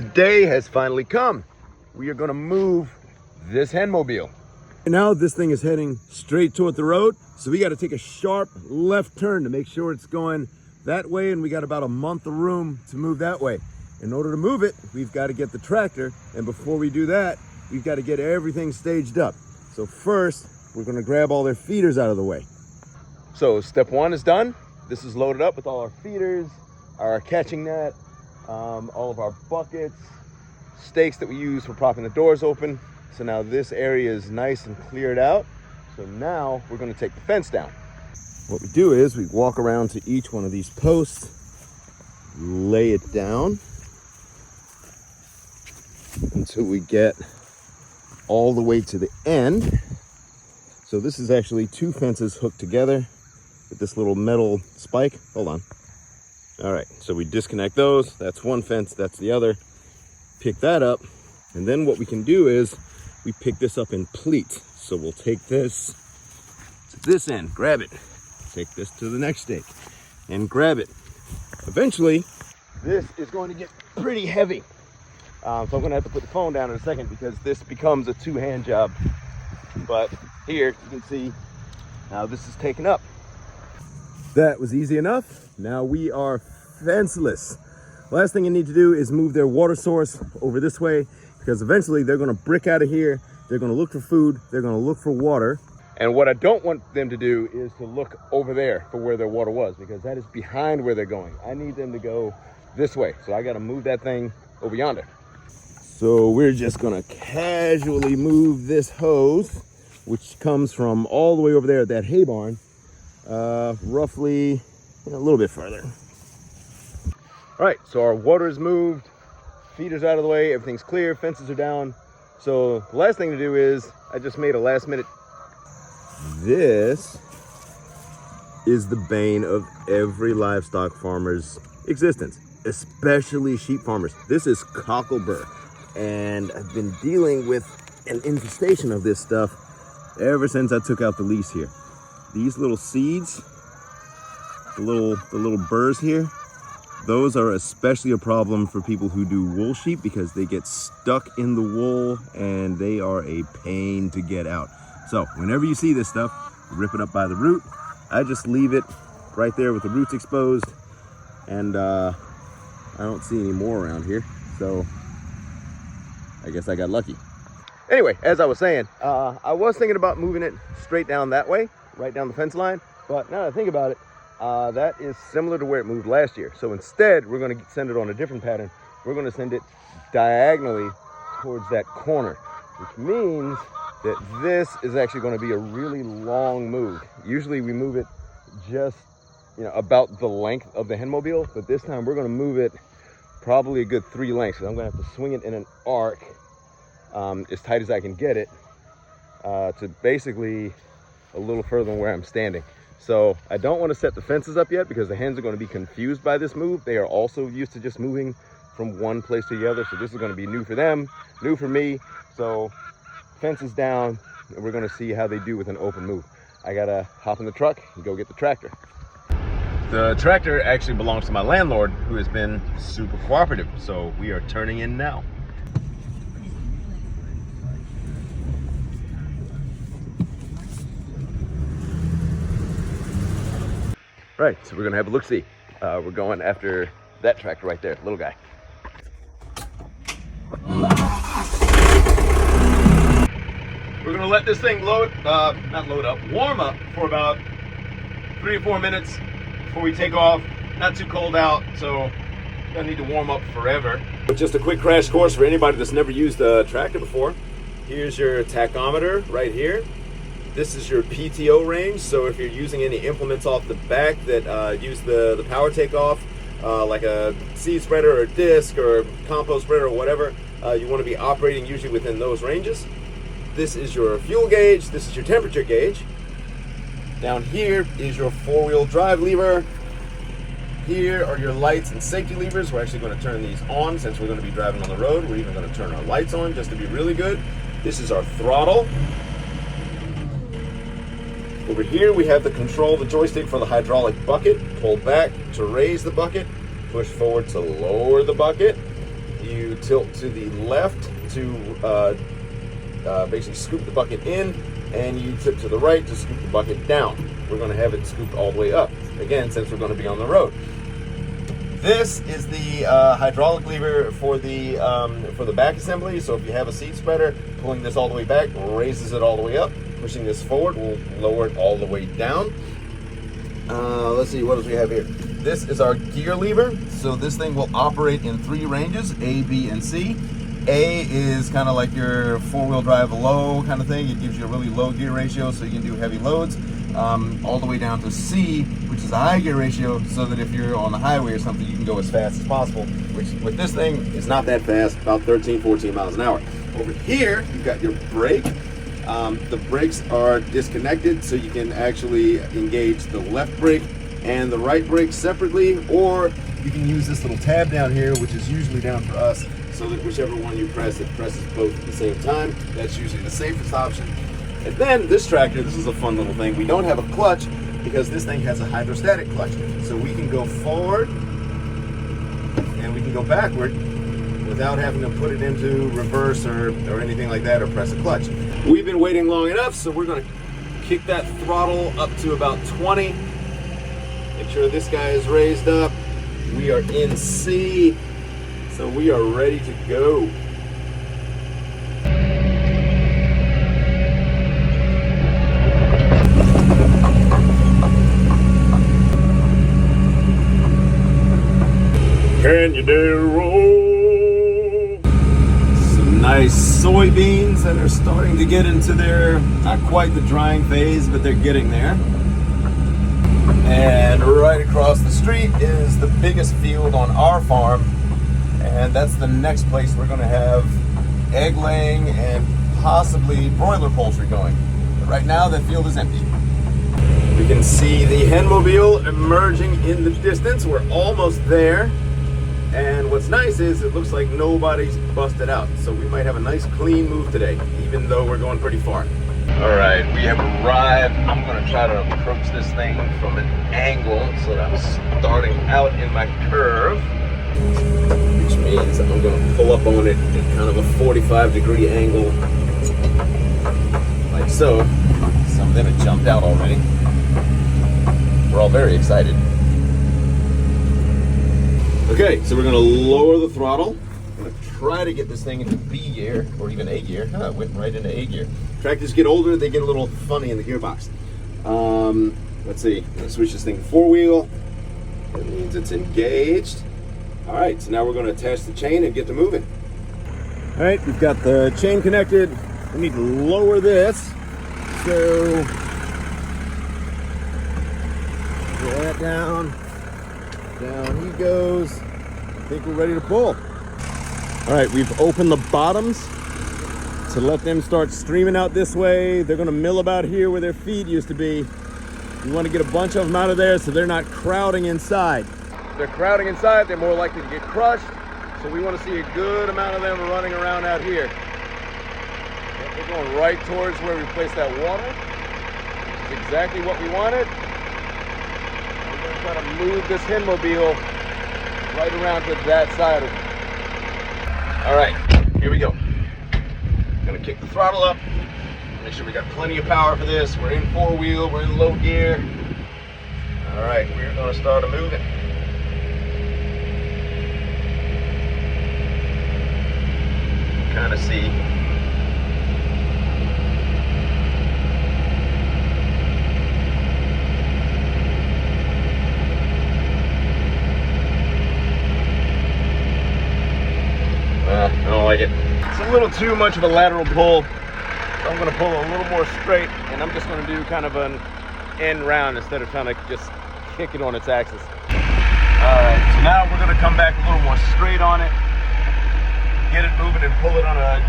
The day has finally come. We are gonna move this Henmobile. And now this thing is heading straight toward the road. So we gotta take a sharp left turn to make sure it's going that way. And we got about a month of room to move that way. In order to move it, we've got to get the tractor. And before we do that, we've got to get everything staged up. So first, we're gonna grab all their feeders out of the way. So step one is done. This is loaded up with all our feeders, our catching net, all of our buckets, stakes that we use for propping the doors open. So now this area is nice and cleared out. So now we're gonna take the fence down. What we do is we walk around to each one of these posts, lay it down until we get all the way to the end. So this is actually two fences hooked together with this little metal spike. Hold on. All right, so we disconnect those. That's one fence, that's the other. Pick that up. And then what we can do is we pick this up in pleats. So we'll take this to this end, grab it. Take this to the next stake and grab it. Eventually, this is going to get pretty heavy. So I'm gonna have to put the phone down in a second because this becomes a two-hand job. But here, you can see how this is taken up. That was easy enough. Now we are fenceless. Last thing you need to do is move their water source over this way because eventually they're gonna brick out of here. They're gonna look for food. They're gonna look for water. And what I don't want them to do is to look over there for where their water was because that is behind where they're going. I need them to go this way. So I gotta move that thing over yonder. So we're just gonna casually move this hose, which comes from all the way over there at that hay barn, roughly a little bit further. All right, so our water is moved, feeders out of the way, everything's clear, fences are down. So the last thing to do is I just made a last minute. This is the bane of every livestock farmer's existence, especially sheep farmers. This is cocklebur. And I've been dealing with an infestation of this stuff ever since I took out the lease here. These little seeds, the little burrs here, those are especially a problem for people who do wool sheep because they get stuck in the wool and they are a pain to get out. So whenever you see this stuff, rip it up by the root. I just leave it right there with the roots exposed, and I don't see any more around here. So I guess I got lucky. Anyway, as I was saying, I was thinking about moving it straight down that way, right down the fence line. But now that I think about it, that is similar to where it moved last year. So instead, we're going to send it on a different pattern. We're going to send it diagonally towards that corner, which means that this is actually going to be a really long move. Usually we move it just, about the length of the Henmobile, but this time we're going to move it probably a good 3 lengths. So I'm gonna have to swing it in an arc as tight as I can get it to basically a little further than where I'm standing. So I don't want to set the fences up yet because the hens are going to be confused by this move. They are also used to just moving from one place to the other. So this is going to be new for them, new for me. So fences down, and we're going to see how they do with an open move. I gotta hop in the truck and go get the tractor. The tractor actually belongs to my landlord, who has been super cooperative. So we are turning in now. Right, so we're gonna have a look-see. We're going after that tractor right there, little guy. We're gonna let this thing warm up for about 3 or 4 minutes before we take off. Not too cold out, so don't need to warm up forever. But just a quick crash course for anybody that's never used a tractor before. Here's your tachometer right here. This is your PTO range, so if you're using any implements off the back that use the power takeoff, like a seed spreader or a disc or a compost spreader or whatever, you want to be operating usually within those ranges. This is your fuel gauge, this is your temperature gauge. Down here is your 4-wheel drive lever. Here are your lights and safety levers. We're actually going to turn these on since we're going to be driving on the road. We're even going to turn our lights on just to be really good. This is our throttle. Over here we have the control, the joystick for the hydraulic bucket. Pull back to raise the bucket, push forward to lower the bucket. you tilt to the left to basically scoop the bucket in, and you tip to the right to scoop the bucket down. We're going to have it scooped all the way up, again, since we're going to be on the road. This is the hydraulic lever for the back assembly. So if you have a seat spreader, pulling this all the way back raises it all the way up. Pushing this forward will lower it all the way down. Let's see, what else we have here. This is our gear lever. So this thing will operate in 3 ranges, A, B, and C. A is kind of like your 4-wheel drive low kind of thing. It gives you a really low gear ratio so you can do heavy loads. All the way down to C, which is a high gear ratio, so that if you're on the highway or something, you can go as fast as possible, which with this thing is not that fast, about 13, 14 miles an hour. Over here, you've got your brake. The brakes are disconnected, so you can actually engage the left brake and the right brake separately, or you can use this little tab down here, which is usually down for us, so that whichever one you press, it presses both at the same time. That's usually the safest option. And then this tractor, this is a fun little thing. We don't have a clutch because this thing has a hydrostatic clutch. So we can go forward and we can go backward without having to put it into reverse or anything like that, or press a clutch. We've been waiting long enough, so we're gonna kick that throttle up to about 20. Make sure this guy is raised up. We are in C, so we are ready to go. Can you do roll? Some nice soybeans that are starting to get into their, not quite the drying phase, but they're getting there. And right across the street is the biggest field on our farm, and that's the next place we're going to have egg laying and possibly broiler poultry going. But right now that field is empty. We can see the Henmobile emerging in the distance. We're almost there. And what's nice is it looks like nobody's busted out. So we might have a nice clean move today, even though we're going pretty far. All right, we have arrived. I'm gonna try to approach this thing from an angle so that I'm starting out in my curve, which means I'm gonna pull up on it at kind of a 45-degree angle, like so. Some of them have jumped out already. We're all very excited. Okay, so we're gonna lower the throttle. I'm gonna try to get this thing into B gear, or even A gear. It went right into A gear. Tractors get older, they get a little funny in the gearbox. Let's see, I'm gonna switch this thing to 4-wheel. That means it's engaged. All right, so now we're gonna attach the chain and get to moving. All right, we've got the chain connected. We need to lower this. So, pull that down. Down he goes. I think we're ready to pull. All right, we've opened the bottoms to let them start streaming out this way. They're gonna mill about here where their feet used to be. We wanna get a bunch of them out of there so they're not crowding inside. If they're crowding inside, they're more likely to get crushed. So we wanna see a good amount of them running around out here. They're going right towards where we placed that water, which is exactly what we wanted. Try to move this Henmobile right around to that side of it. All right, here we go. Gonna kick the throttle up. Make sure we got plenty of power for this. We're in 4-wheel, we're in low gear. All right, we're gonna start moving. Kind of see. I don't like it. It's a little too much of a lateral pull. So I'm gonna pull a little more straight, and I'm just gonna do kind of an end round instead of trying to just kick it on its axis. All right, so now we're gonna come back a little more straight on it, get it moving and pull it on a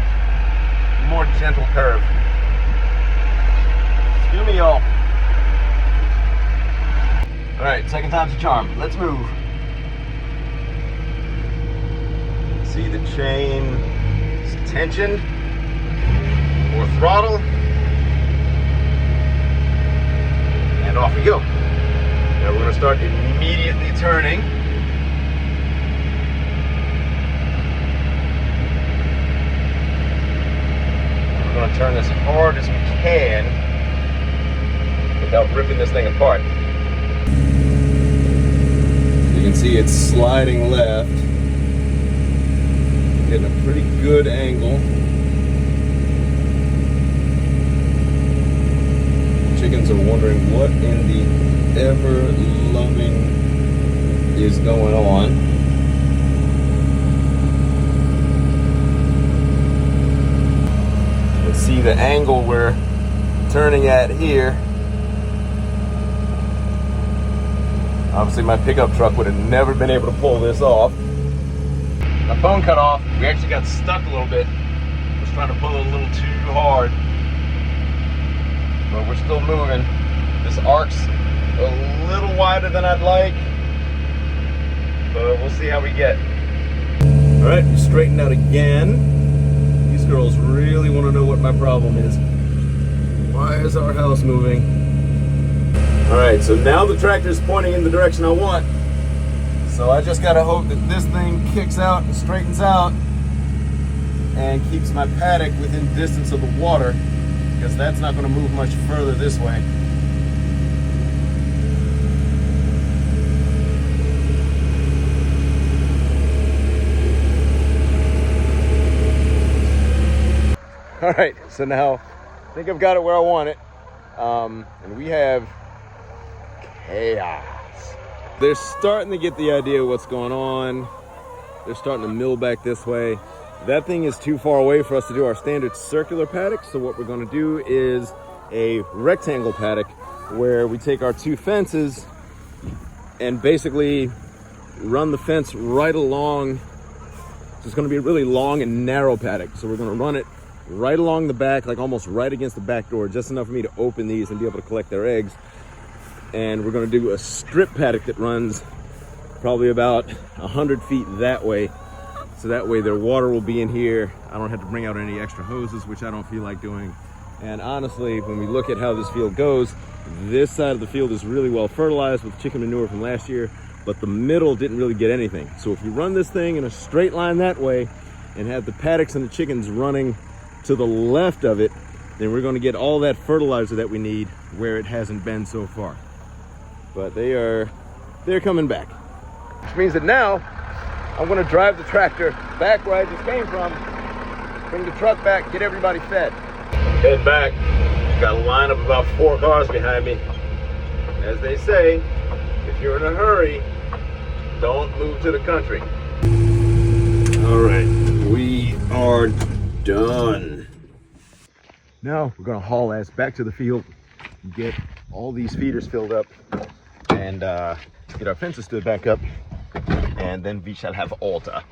more gentle curve. Excuse me, y'all. All right, second time's a charm. Let's move. See the chain is tensioned, more throttle, and off we go. Now we're going to start immediately turning. turn as hard as we can without ripping this thing apart. You can see it's sliding left. Getting a pretty good angle. Chickens are wondering what in the ever-loving is going on. Let's see the angle we're turning at here. Obviously my pickup truck would have never been able to pull this off. My phone cut off. We actually got stuck a little bit. Was trying to pull it a little too hard. But we're still moving. This arc's a little wider than I'd like. But we'll see how we get. All right, straighten out again. These girls really want to know what my problem is. Why is our house moving? All right, so now the tractor's pointing in the direction I want. So I just gotta hope that this thing kicks out and straightens out and keeps my paddock within distance of the water, because that's not gonna move much further this way. All right, so now I think I've got it where I want it. And we have chaos. They're starting to get the idea of what's going on. They're starting to mill back this way. That thing is too far away for us to do our standard circular paddock. So what we're gonna do is a rectangle paddock where we take our two fences and basically run the fence right along. So it's gonna be a really long and narrow paddock. So we're gonna run it right along the back, like almost right against the back door, just enough for me to open these and be able to collect their eggs. And we're gonna do a strip paddock that runs probably about 100 feet that way. So that way their water will be in here. I don't have to bring out any extra hoses, which I don't feel like doing. And honestly, when we look at how this field goes, this side of the field is really well fertilized with chicken manure from last year, but the middle didn't really get anything. So if you run this thing in a straight line that way and have the paddocks and the chickens running to the left of it, then we're gonna get all that fertilizer that we need where it hasn't been so far. But they're coming back. Which means that now I'm gonna drive the tractor back where I just came from, bring the truck back, get everybody fed. Head back, got a line of about 4 cars behind me. As they say, if you're in a hurry, don't move to the country. All right, we are done. Now we're gonna haul ass back to the field, get all these feeders filled up, and get our fences stood back up, and then we shall have altar.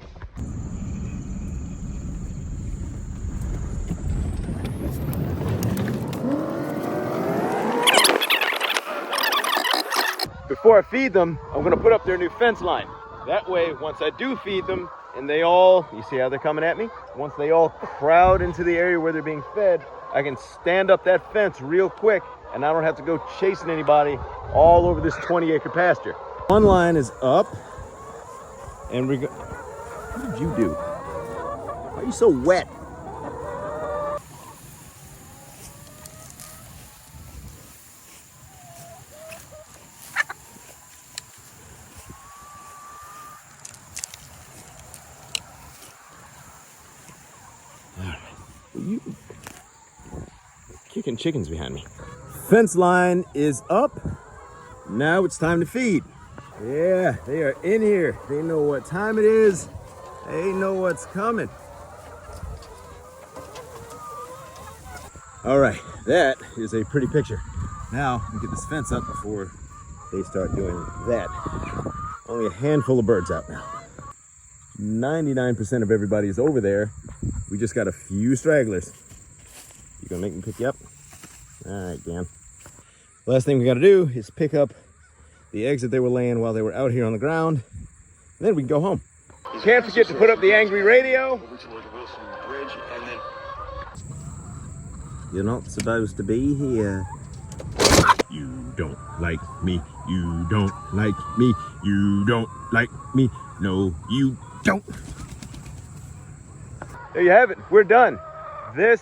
Before I feed them, I'm gonna put up their new fence line. That way, once I do feed them, and they all, you see how they're coming at me? Once they all crowd into the area where they're being fed, I can stand up that fence real quick, and I don't have to go chasing anybody all over this 20-acre pasture. One line is up, and we go. What did you do? Why are you so wet? All right. You kicking chickens behind me. Fence line is up. Now it's time to feed. Yeah, they are in here. They know what time it is. They know what's coming. All right, that is a pretty picture. Now, we get this fence up before they start doing that. Only a handful of birds out now. 99% of everybody is over there. We just got a few stragglers. You gonna make me pick you up? All right, Dan. Last thing we gotta do is pick up the eggs that they were laying while they were out here on the ground. And then we can go home. You can't forget to put up the angry radio. You're not supposed to be here. You don't like me. You don't like me. You don't like me. No, you don't. There you have it. We're done. This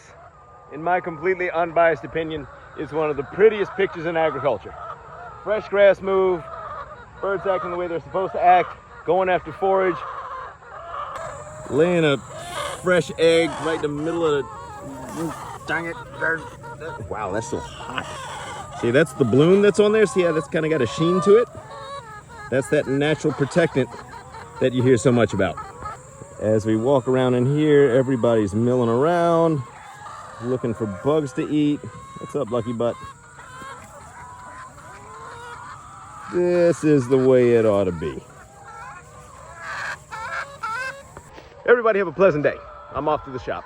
in my completely unbiased opinion, is one of the prettiest pictures in agriculture. Fresh grass move, birds acting the way they're supposed to act, going after forage, laying a fresh egg right in the middle of the, dang it, wow, that's so hot. See, that's the bloom that's on there. See how that's kind of got a sheen to it? That's that natural protectant that you hear so much about. As we walk around in here, everybody's milling around, looking for bugs to eat. What's up, Lucky Butt? This is the way it ought to be. Everybody have a pleasant day. I'm off to the shop.